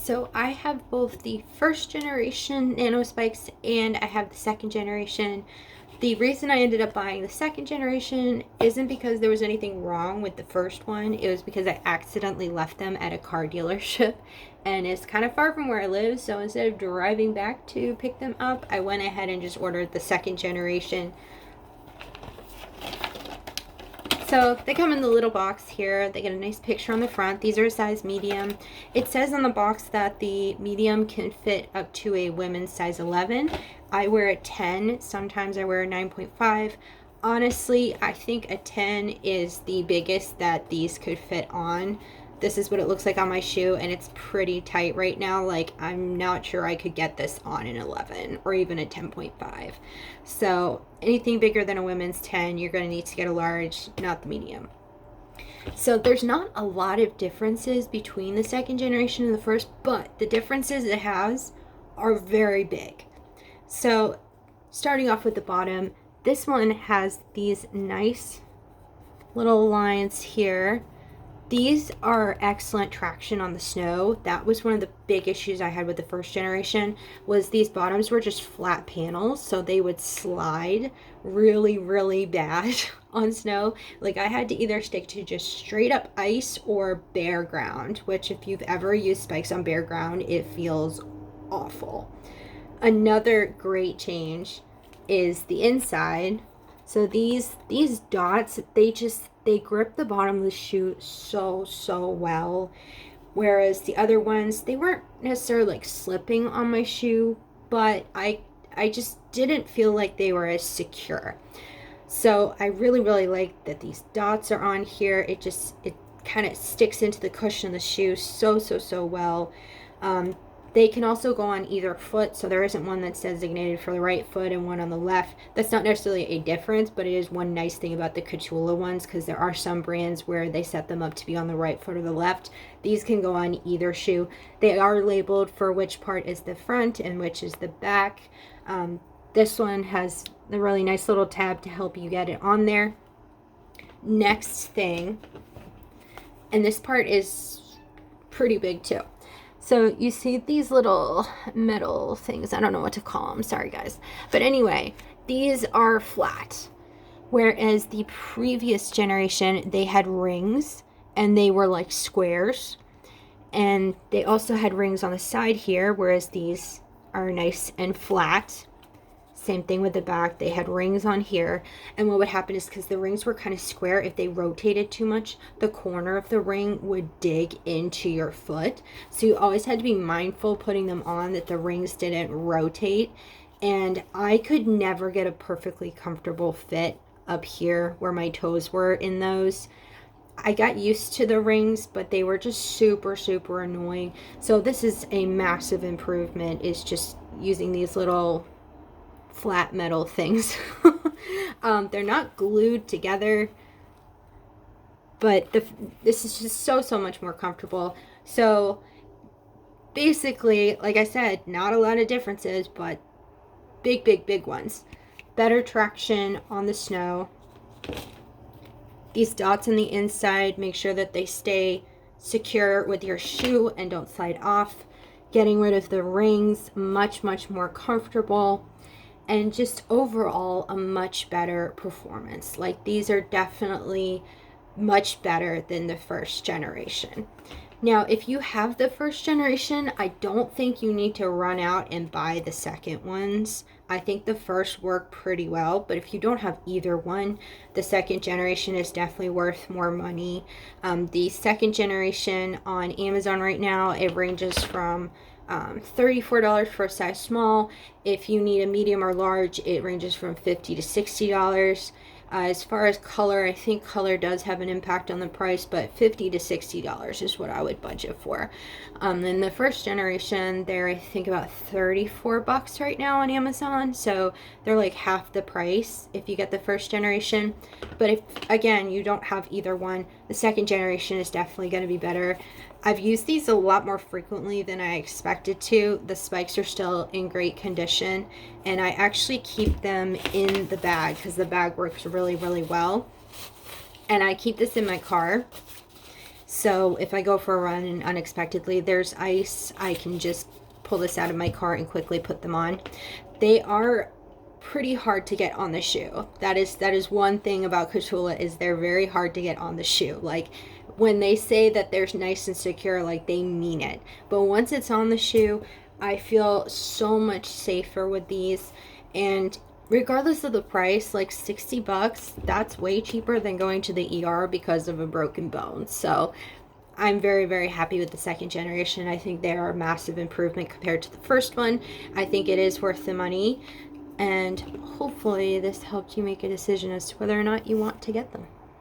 So I have both the first generation nanospikes and I have the second generation. The reason I ended up buying the second generation isn't because there was anything wrong with the first one. It was because I accidentally left them at a car dealership and it's kind of far from where I live. So instead of driving back to pick them up, I went ahead and just ordered the second generation. So they come in the little box here. They get a nice picture on the front. These are a size medium. It says on the box that the medium can fit up to a women's size 11. I wear a 10. Sometimes I wear a 9.5. Honestly, I think a 10 is the biggest that these could fit on. This is what it looks like on my shoe, and it's pretty tight right now. Like, I'm not sure I could get this on an 11 or even a 10.5. So anything bigger than a women's 10, you're going to need to get a large, not the medium. So there's not a lot of differences between the second generation and the first, but the differences it has are very big. So starting off with the bottom, this one has these nice little lines here. These are excellent traction on the snow. That was one of the big issues I had with the first generation, was these bottoms were just flat panels, so they would slide really, really bad on snow. Like, I had to either stick to just straight up ice or bare ground, which if you've ever used spikes on bare ground, it feels awful. Another great change is the inside. So these dots, they grip the bottom of the shoe so well, whereas the other ones, they weren't necessarily like slipping on my shoe, but I just didn't feel like they were as secure. So I really like that these dots are on here. It kind of sticks into the cushion of the shoe so well. They can also go on either foot, so there isn't one that's designated for the right foot and one on the left. That's not necessarily a difference, but it is one nice thing about the KHATOOLA ones, because there are some brands where they set them up to be on the right foot or the left. These can go on either shoe. They are labeled for which part is the front and which is the back. This one has a really nice little tab to help you get it on there. Next thing, and this part is pretty big too. So you see these little metal things. I don't know what to call them. Sorry, guys. But anyway, these are flat. Whereas the previous generation, they had rings and they were like squares. And they also had rings on the side here, whereas these are nice and flat. Same thing with the back. They had rings on here, and what would happen is, because the rings were kind of square, if they rotated too much, the corner of the ring would dig into your foot. So you always had to be mindful putting them on that the rings didn't rotate. And I could never get a perfectly comfortable fit up here where my toes were in those. I got used to the rings, but they were just super annoying. So this is a massive improvement, is just using these little flat metal things. They're not glued together, but this is just so much more comfortable. So basically, like I said, not a lot of differences, but big ones. Better traction on the snow. These dots on the inside, make sure that they stay secure with your shoe and don't slide off. Getting rid of the rings, much more comfortable. And just overall a much better performance. Like, these are definitely much better than the first generation. Now, if you have the first generation, I don't think you need to run out and buy the second ones. I think the first work pretty well, but if you don't have either one, the second generation is definitely worth more money. The second generation on Amazon right now, it ranges from $34 for a size small. If you need a medium or large, it ranges from $50 to $60. As far as color, I think color does have an impact on the price, but $50 to $60 is what I would budget for. In the first generation, they're, I think, about $34 right now on Amazon, so they're like half the price if you get the first generation. But if, again, you don't have either one, the second generation is definitely going to be better. I've used these a lot more frequently than I expected to. The spikes are still in great condition, and I actually keep them in the bag because the bag works really well. And I keep this in my car. So if I go for a run and unexpectedly there's ice, I can just pull this out of my cart and quickly put them on. They are pretty hard to get on the shoe. That is one thing about KHATOOLA, is they're very hard to get on the shoe. Like, when they say that they're nice and secure, like, they mean it. But once it's on the shoe, I feel so much safer with these. And regardless of the price, like $60, that's way cheaper than going to the ER because of a broken bone. So I'm very, very happy with the second generation. I think they are a massive improvement compared to the first one. I think it is worth the money, and hopefully this helped you make a decision as to whether or not you want to get them.